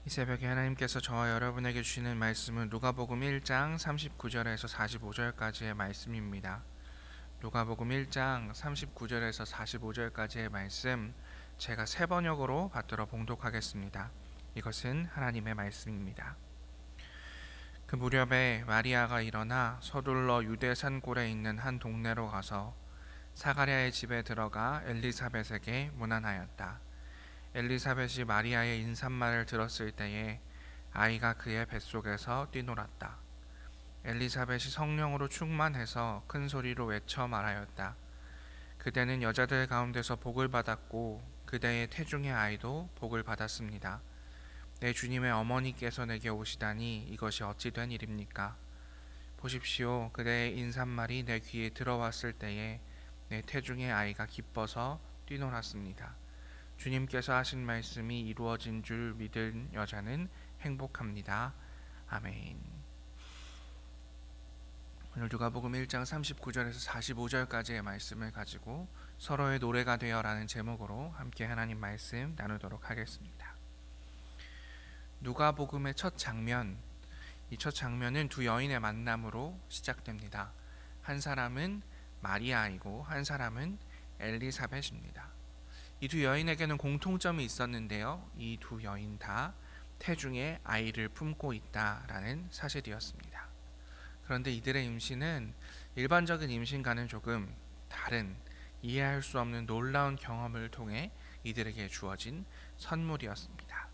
이 새벽에 하나님께서 저와 여러분에게 주시는 말씀은 누가복음 1장 39절에서 45절까지의 말씀입니다. 누가복음 1장 39절에서 45절까지의 말씀, 제가 새 번역으로 받들어 봉독하겠습니다. 이것은 하나님의 말씀입니다. 그 무렵에 마리아가 일어나 서둘러 유대 산골에 있는 한 동네로 가서 사가랴의 집에 들어가 엘리사벳에게 문안하였다. 엘리사벳이 마리아의 인사말을 들었을 때에 아이가 그의 뱃속에서 뛰놀았다. 엘리사벳이 성령으로 충만해서 큰 소리로 외쳐 말하였다. 그대는 여자들 가운데서 복을 받았고 그대의 태중의 아이도 복을 받았습니다. 내 주님의 어머니께서 내게 오시다니 이것이 어찌 된 일입니까? 보십시오. 그대의 인사말이 내 귀에 들어왔을 때에 내 태중의 아이가 기뻐서 뛰놀았습니다. 주님께서 하신 말씀이 이루어진 줄 믿은 여자는 행복합니다. 아멘. 오늘 누가복음 1장 39절에서 45절까지의 말씀을 가지고 서로의 노래가 되어라는 제목으로 함께 하나님 말씀 나누도록 하겠습니다. 누가복음의 첫 장면, 이 첫 장면은 두 여인의 만남으로 시작됩니다. 한 사람은 마리아이고 한 사람은 엘리사벳입니다. 이 두 여인에게는 공통점이 있었는데요. 이 두 여인 다 태중에 아이를 품고 있다라는 사실이었습니다. 그런데 이들의 임신은 일반적인 임신과는 조금 다른, 이해할 수 없는 놀라운 경험을 통해 이들에게 주어진 선물이었습니다.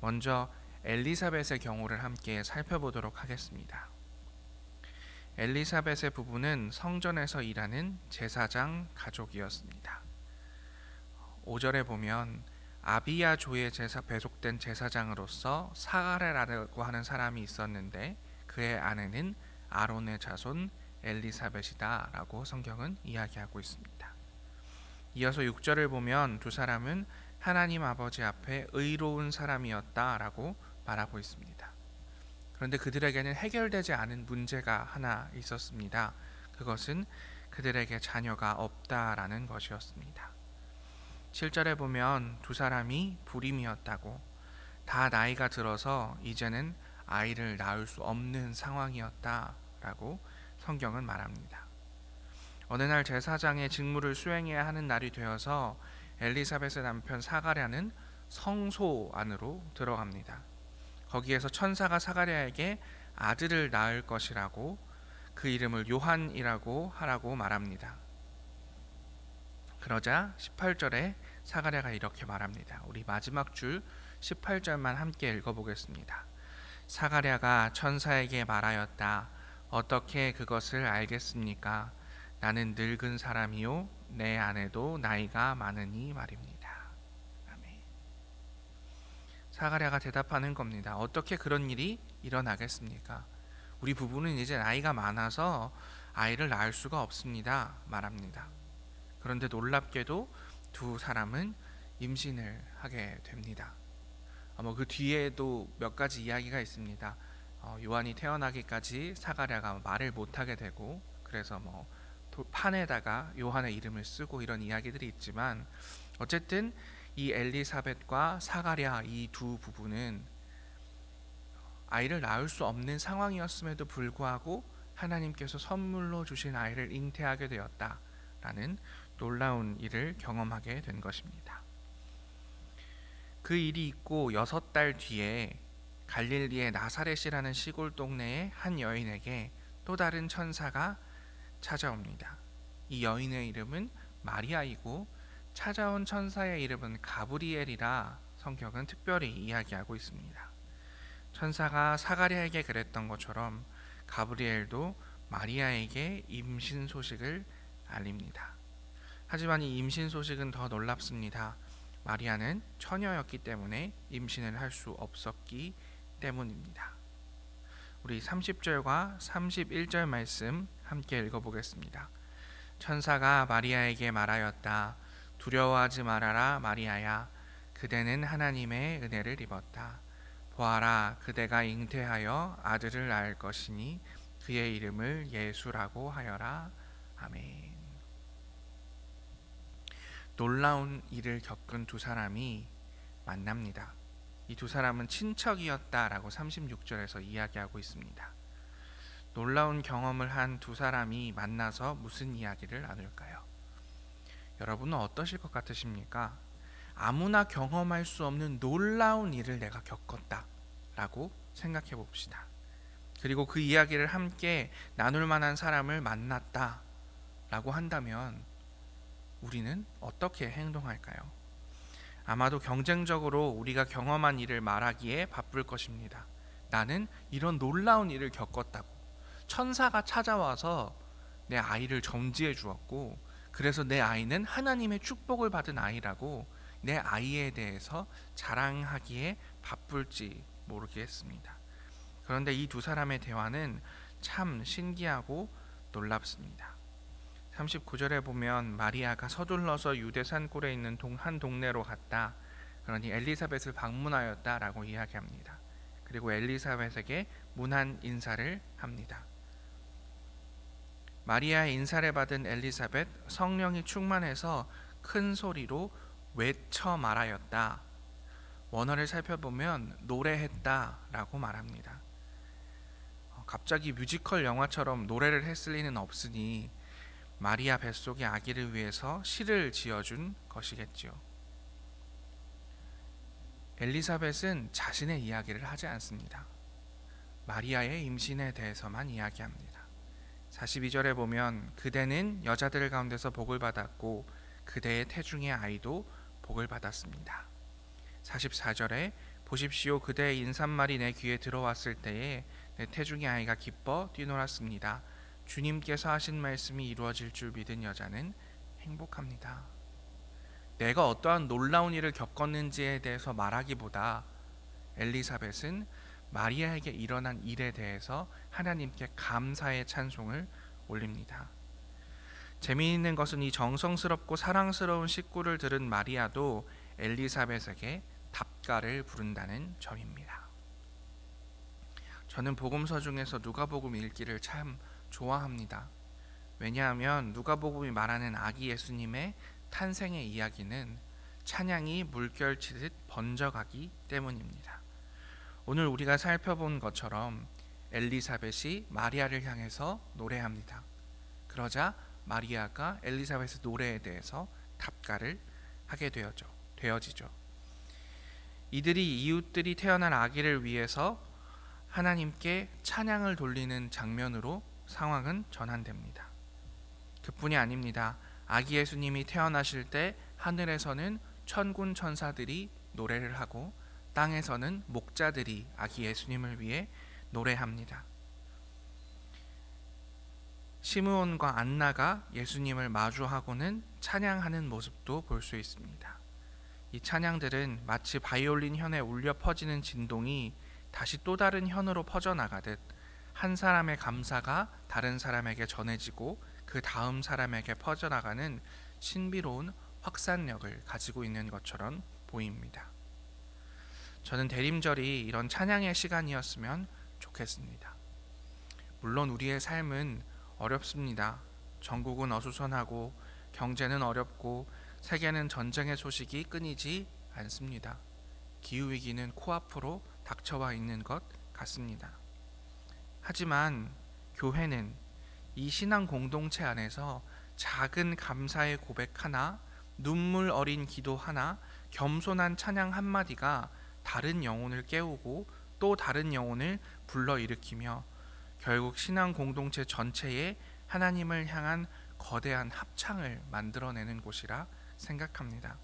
먼저 엘리사벳의 경우를 함께 살펴보도록 하겠습니다. 엘리사벳의 부부는 성전에서 일하는 제사장 가족이었습니다. 5절에 보면 아비야 조의 배속된 제사장으로서 사가랴라고 하는 사람이 있었는데 그의 아내는 아론의 자손 엘리사벳이다 라고 성경은 이야기하고 있습니다. 이어서 6절을 보면 두 사람은 하나님 아버지 앞에 의로운 사람이었다 라고 말하고 있습니다. 그런데 그들에게는 해결되지 않은 문제가 하나 있었습니다. 그것은 그들에게 자녀가 없다라는 것이었습니다. 7절에 보면 두 사람이 불임이었다고, 다 나이가 들어서 이제는 아이를 낳을 수 없는 상황이었다라고 성경은 말합니다. 어느 날 제사장의 직무를 수행해야 하는 날이 되어서 엘리사벳의 남편 사가랴는 성소 안으로 들어갑니다. 거기에서 천사가 사가랴에게 아들을 낳을 것이라고, 그 이름을 요한이라고 하라고 말합니다. 그러자 18절에 사가랴가 이렇게 말합니다. 우리 마지막 줄 18절만 함께 읽어보겠습니다. 사가랴가 천사에게 말하였다. 어떻게 그것을 알겠습니까? 나는 늙은 사람이요 내 아내도 나이가 많으니 말입니다. 아멘. 사가랴가 대답하는 겁니다. 어떻게 그런 일이 일어나겠습니까? 우리 부부는 이제 나이가 많아서 아이를 낳을 수가 없습니다. 말합니다. 그런데 놀랍게도 두 사람은 임신을 하게 됩니다. 그 뒤에도 몇 가지 이야기가 있습니다. 요한이 태어나기까지 사가랴가 말을 못하게 되고, 그래서 판에다가 요한의 이름을 쓰고 이런 이야기들이 있지만, 어쨌든 이 엘리사벳과 사가랴 이 두 부부는 아이를 낳을 수 없는 상황이었음에도 불구하고 하나님께서 선물로 주신 아이를 잉태하게 되었다라는 놀라운 일을 경험하게 된 것입니다. 그 일이 있고 6달 뒤에 갈릴리의 나사렛이라는 시골 동네의 한 여인에게 또 다른 천사가 찾아옵니다. 이 여인의 이름은 마리아이고 찾아온 천사의 이름은 가브리엘이라 성경은 특별히 이야기하고 있습니다. 천사가 사가랴에게 그랬던 것처럼 가브리엘도 마리아에게 임신 소식을 알립니다. 하지만 이 임신 소식은 더 놀랍습니다. 마리아는 처녀였기 때문에 임신을 할 수 없었기 때문입니다. 우리 30절과 31절 말씀 함께 읽어보겠습니다. 천사가 마리아에게 말하였다. 두려워하지 말아라 마리아야. 그대는 하나님의 은혜를 입었다. 보아라, 그대가 잉태하여 아들을 낳을 것이니 그의 이름을 예수라고 하여라. 아멘. 놀라운 일을 겪은 두 사람이 만납니다. 이 두 사람은 친척이었다라고 36절에서 이야기하고 있습니다. 놀라운 경험을 한 두 사람이 만나서 무슨 이야기를 나눌까요? 여러분은 어떠실 것 같으십니까? 아무나 경험할 수 없는 놀라운 일을 내가 겪었다 라고 생각해 봅시다. 그리고 그 이야기를 함께 나눌 만한 사람을 만났다 라고 한다면 우리는 어떻게 행동할까요? 아마도 경쟁적으로 우리가 경험한 일을 말하기에 바쁠 것입니다. 나는 이런 놀라운 일을 겪었다고. 천사가 찾아와서 내 아이를 점지해 주었고, 그래서 내 아이는 하나님의 축복을 받은 아이라고 내 아이에 대해서 자랑하기에 바쁠지 모르겠습니다. 그런데 이 두 사람의 대화는 참 신기하고 놀랍습니다. 39절에 보면 마리아가 서둘러서 유대 산골에 있는 한 동네로 갔다. 그러니 엘리사벳을 방문하였다라고 이야기합니다. 그리고 엘리사벳에게 문안 인사를 합니다. 마리아의 인사를 받은 엘리사벳, 성령이 충만해서 큰 소리로 외쳐 말하였다. 원어를 살펴보면 노래했다라고 말합니다. 갑자기 뮤지컬 영화처럼 노래를 했을 리는 없으니 마리아 뱃속의 아기를 위해서 시를 지어준 것이겠지요. 엘리사벳은 자신의 이야기를 하지 않습니다. 마리아의 임신에 대해서만 이야기합니다. 42절에 보면 그대는 여자들 가운데서 복을 받았고 그대의 태중의 아이도 복을 받았습니다. 44절에 보십시오, 그대의 인삿말이 내 귀에 들어왔을 때에 내 태중의 아이가 기뻐 뛰놀았습니다. 주님께서 하신 말씀이 이루어질 줄 믿은 여자는 행복합니다. 내가 어떠한 놀라운 일을 겪었는지에 대해서 말하기보다 엘리사벳은 마리아에게 일어난 일에 대해서 하나님께 감사의 찬송을 올립니다. 재미있는 것은 이 정성스럽고 사랑스러운 식구를 들은 마리아도 엘리사벳에게 답가를 부른다는 점입니다. 저는 복음서 중에서 누가복음 읽기를 참 좋아합니다. 왜냐하면 누가복음이 말하는 아기 예수님의 탄생의 이야기는 찬양이 물결치듯 번져가기 때문입니다. 오늘 우리가 살펴본 것처럼 엘리사벳이 마리아를 향해서 노래합니다. 그러자 마리아가 엘리사벳의 노래에 대해서 답가를 하게 되어지죠. 이들이 이웃들이 태어난 아기를 위해서 하나님께 찬양을 돌리는 장면으로 상황은 전환됩니다. 그뿐이 아닙니다. 아기 예수님이 태어나실 때 하늘에서는 천군 천사들이 노래를 하고 땅에서는 목자들이 아기 예수님을 위해 노래합니다. 시므온과 안나가 예수님을 마주하고는 찬양하는 모습도 볼 수 있습니다. 이 찬양들은 마치 바이올린 현에 울려 퍼지는 진동이 다시 또 다른 현으로 퍼져나가듯 한 사람의 감사가 다른 사람에게 전해지고 그 다음 사람에게 퍼져나가는 신비로운 확산력을 가지고 있는 것처럼 보입니다. 저는 대림절이 이런 찬양의 시간이었으면 좋겠습니다. 물론 우리의 삶은 어렵습니다. 전국은 어수선하고 경제는 어렵고 세계는 전쟁의 소식이 끊이지 않습니다. 기후위기는 코앞으로 닥쳐와 있는 것 같습니다. 하지만 교회는 이 신앙 공동체 안에서 작은 감사의 고백 하나, 눈물 어린 기도 하나, 겸손한 찬양 한마디가 다른 영혼을 깨우고 또 다른 영혼을 불러일으키며 결국 신앙 공동체 전체에 하나님을 향한 거대한 합창을 만들어내는 곳이라 생각합니다.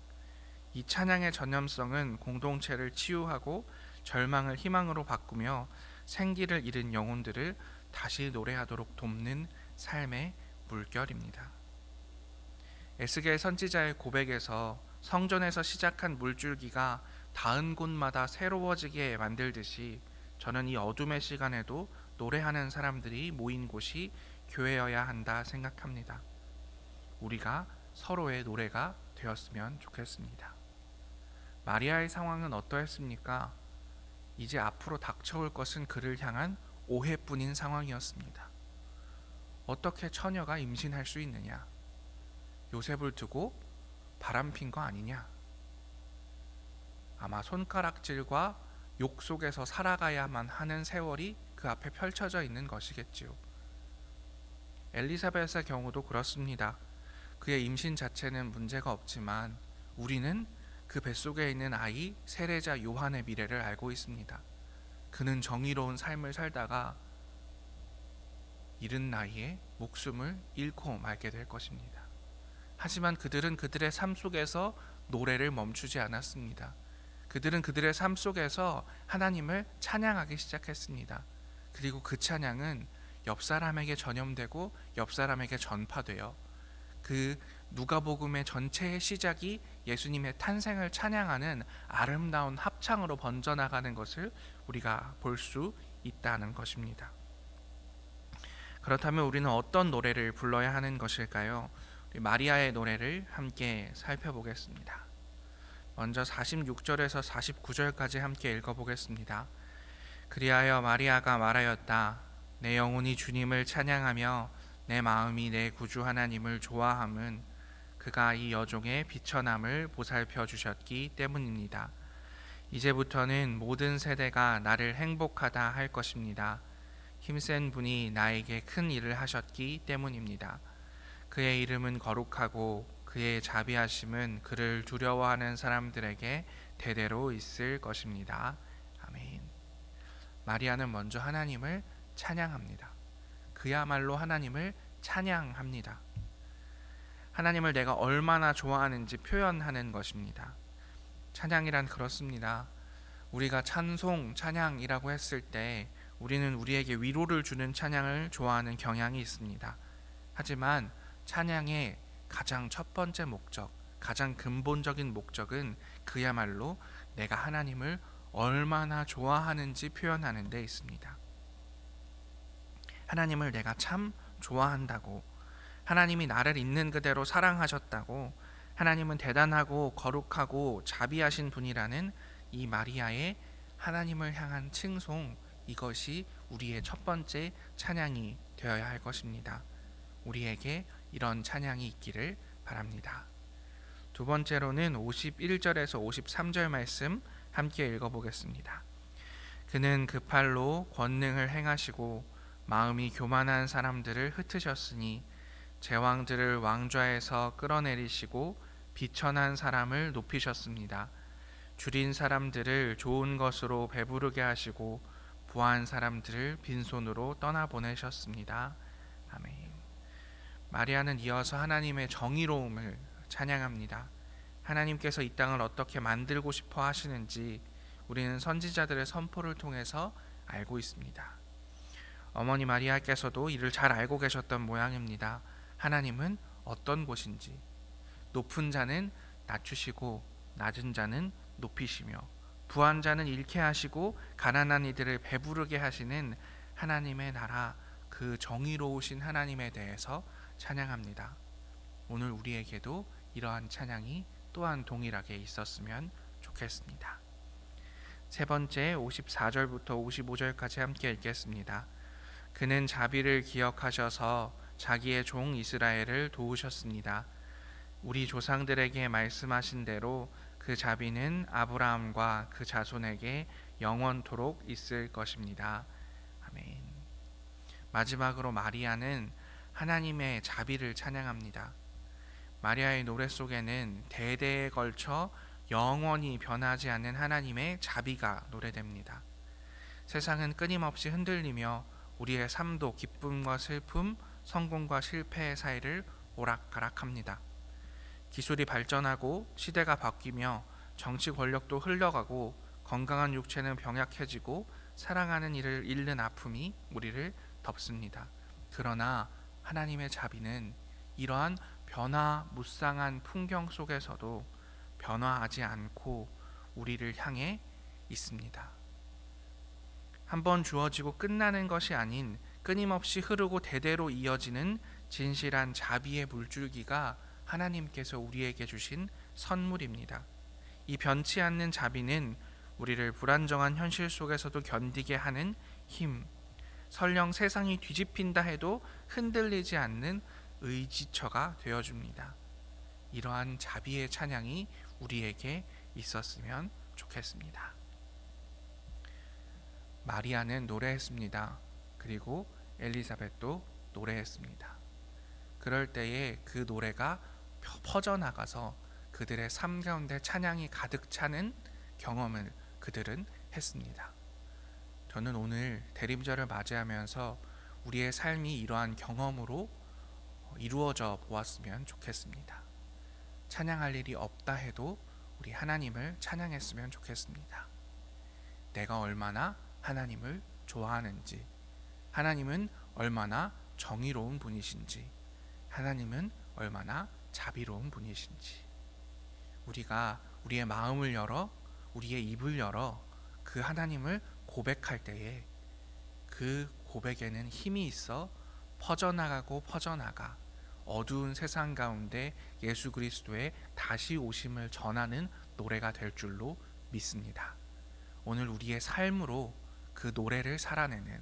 이 찬양의 전념성은 공동체를 치유하고 절망을 희망으로 바꾸며 생기를 잃은 영혼들을 다시 노래하도록 돕는 삶의 물결입니다. 에스겔 선지자의 고백에서 성전에서 시작한 물줄기가 닿은 곳마다 새로워지게 만들듯이 저는 이 어둠의 시간에도 노래하는 사람들이 모인 곳이 교회여야 한다 생각합니다. 우리가 서로의 노래가 되었으면 좋겠습니다. 마리아의 상황은 어떠했습니까? 이제 앞으로 닥쳐올 것은 그를 향한 오해뿐인 상황이었습니다. 어떻게 처녀가 임신할 수 있느냐? 요셉을 두고 바람핀 거 아니냐? 아마 손가락질과 욕 속에서 살아가야만 하는 세월이 그 앞에 펼쳐져 있는 것이겠지요. 엘리사벳의 경우도 그렇습니다. 그의 임신 자체는 문제가 없지만 우리는 그 뱃속에 있는 아이 세례자 요한의 미래를 알고 있습니다. 그는 정의로운 삶을 살다가 이른 나이에 목숨을 잃고 말게 될 것입니다. 하지만 그들은 그들의 삶 속에서 노래를 멈추지 않았습니다. 그들은 그들의 삶 속에서 하나님을 찬양하기 시작했습니다. 그리고 그 찬양은 옆 사람에게 전염되고 옆 사람에게 전파되어 그 누가복음의 전체의 시작이 예수님의 탄생을 찬양하는 아름다운 합창으로 번져나가는 것을 우리가 볼 수 있다는 것입니다. 그렇다면 우리는 어떤 노래를 불러야 하는 것일까요? 마리아의 노래를 함께 살펴보겠습니다. 먼저 46절에서 49절까지 함께 읽어보겠습니다. 그리하여 마리아가 말하였다. 내 영혼이 주님을 찬양하며 내 마음이 내 구주 하나님을 좋아함은 그가 이 여종의 비천함을 보살펴 주셨기 때문입니다. 이제부터는 모든 세대가 나를 행복하다 할 것입니다. 힘센 분이 나에게 큰 일을 하셨기 때문입니다. 그의 이름은 거룩하고 그의 자비하심은 그를 두려워하는 사람들에게 대대로 있을 것입니다. 아멘. 마리아는 먼저 하나님을 찬양합니다. 그야말로 하나님을 찬양합니다. 하나님을 내가 얼마나 좋아하는지 표현하는 것입니다. 찬양이란 그렇습니다. 우리가 찬송, 찬양이라고 했을 때 우리는 우리에게 위로를 주는 찬양을 좋아하는 경향이 있습니다. 하지만 찬양의 가장 첫 번째 목적, 가장 근본적인 목적은 그야말로 내가 하나님을 얼마나 좋아하는지 표현하는 데 있습니다. 하나님을 내가 참 좋아한다고, 하나님이 나를 있는 그대로 사랑하셨다고, 하나님은 대단하고 거룩하고 자비하신 분이라는 이 마리아의 하나님을 향한 칭송, 이것이 우리의 첫 번째 찬양이 되어야 할 것입니다. 우리에게 이런 찬양이 있기를 바랍니다. 두 번째로는 51절에서 53절 말씀 함께 읽어보겠습니다. 그는 그 팔로 권능을 행하시고 마음이 교만한 사람들을 흩으셨으니 제왕들을 왕좌에서 끌어내리시고 비천한 사람을 높이셨습니다. 줄인 사람들을 좋은 것으로 배부르게 하시고 부한 사람들을 빈손으로 떠나보내셨습니다. 아멘. 마리아는 이어서 하나님의 정의로움을 찬양합니다. 하나님께서 이 땅을 어떻게 만들고 싶어 하시는지 우리는 선지자들의 선포를 통해서 알고 있습니다. 어머니 마리아께서도 이를 잘 알고 계셨던 모양입니다. 하나님은 어떤 곳인지, 높은 자는 낮추시고 낮은 자는 높이시며 부한 자는 잃게 하시고 가난한 이들을 배부르게 하시는 하나님의 나라, 그 정의로우신 하나님에 대해서 찬양합니다. 오늘 우리에게도 이러한 찬양이 또한 동일하게 있었으면 좋겠습니다. 세 번째 54절부터 55절까지 함께 읽겠습니다. 그는 자비를 기억하셔서 자기의 종 이스라엘을 도우셨습니다. 우리 조상들에게 말씀하신 대로 그 자비는 아브라함과 그 자손에게 영원토록 있을 것입니다. 아멘. 마지막으로 마리아는 하나님의 자비를 찬양합니다. 마리아의 노래 속에는 대대에 걸쳐 영원히 변하지 않는 하나님의 자비가 노래됩니다. 세상은 끊임없이 흔들리며 우리의 삶도 기쁨과 슬픔, 성공과 실패의 사이를 오락가락합니다. 기술이 발전하고 시대가 바뀌며 정치 권력도 흘러가고 건강한 육체는 병약해지고 사랑하는 이를 잃는 아픔이 우리를 덮습니다. 그러나 하나님의 자비는 이러한 변화무쌍한 풍경 속에서도 변화하지 않고 우리를 향해 있습니다. 한번 주어지고 끝나는 것이 아닌 끊임없이 흐르고 대대로 이어지는 진실한 자비의 물줄기가 하나님께서 우리에게 주신 선물입니다. 이 변치 않는 자비는 우리를 불안정한 현실 속에서도 견디게 하는 힘, 설령 세상이 뒤집힌다 해도 흔들리지 않는 의지처가 되어줍니다. 이러한 자비의 찬양이 우리에게 있었으면 좋겠습니다. 마리아는 노래했습니다. 그리고 엘리사벳도 노래했습니다. 그럴 때에 그 노래가 퍼져나가서 그들의 삶 가운데 찬양이 가득 차는 경험을 그들은 했습니다. 저는 오늘 대림절을 맞이하면서 우리의 삶이 이러한 경험으로 이루어져 보았으면 좋겠습니다. 찬양할 일이 없다 해도 우리 하나님을 찬양했으면 좋겠습니다. 내가 얼마나 하나님을 좋아하는지, 하나님은 얼마나 정의로운 분이신지, 하나님은 얼마나 자비로운 분이신지, 우리가 우리의 마음을 열어, 우리의 입을 열어 그 하나님을 고백할 때에 그 고백에는 힘이 있어 퍼져나가고 퍼져나가 어두운 세상 가운데 예수 그리스도의 다시 오심을 전하는 노래가 될 줄로 믿습니다. 오늘 우리의 삶으로 그 노래를 살아내는,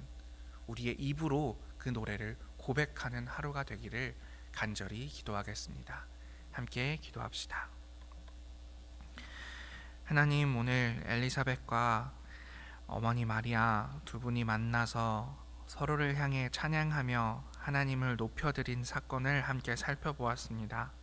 우리의 입으로 그 노래를 고백하는 하루가 되기를 간절히 기도하겠습니다. 함께 기도합시다. 하나님, 오늘 엘리사벳과 어머니 마리아 두 분이 만나서 서로를 향해 찬양하며 하나님을 높여드린 사건을 함께 살펴보았습니다.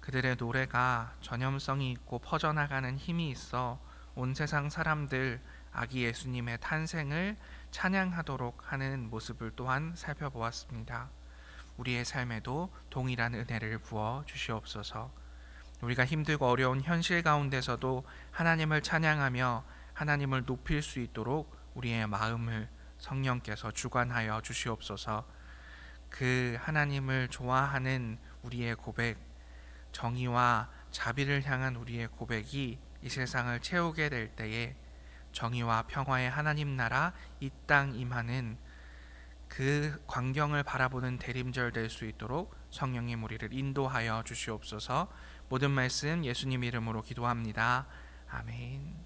그들의 노래가 전염성이 있고 퍼져나가는 힘이 있어 온 세상 사람들 아기 예수님의 탄생을 찬양하도록 하는 모습을 또한 살펴보았습니다. 우리의 삶에도 동일한 은혜를 부어 주시옵소서. 우리가 힘들고 어려운 현실 가운데서도 하나님을 찬양하며 하나님을 높일 수 있도록 우리의 마음을 성령께서 주관하여 주시옵소서. 그 하나님을 좋아하는 우리의 고백, 정의와 자비를 향한 우리의 고백이 이 세상을 채우게 될 때에 정의와 평화의 하나님 나라 이 땅 임하는 그 광경을 바라보는 대림절 될 수 있도록 성령님 우리를 인도하여 주시옵소서. 모든 말씀 예수님 이름으로 기도합니다. 아멘.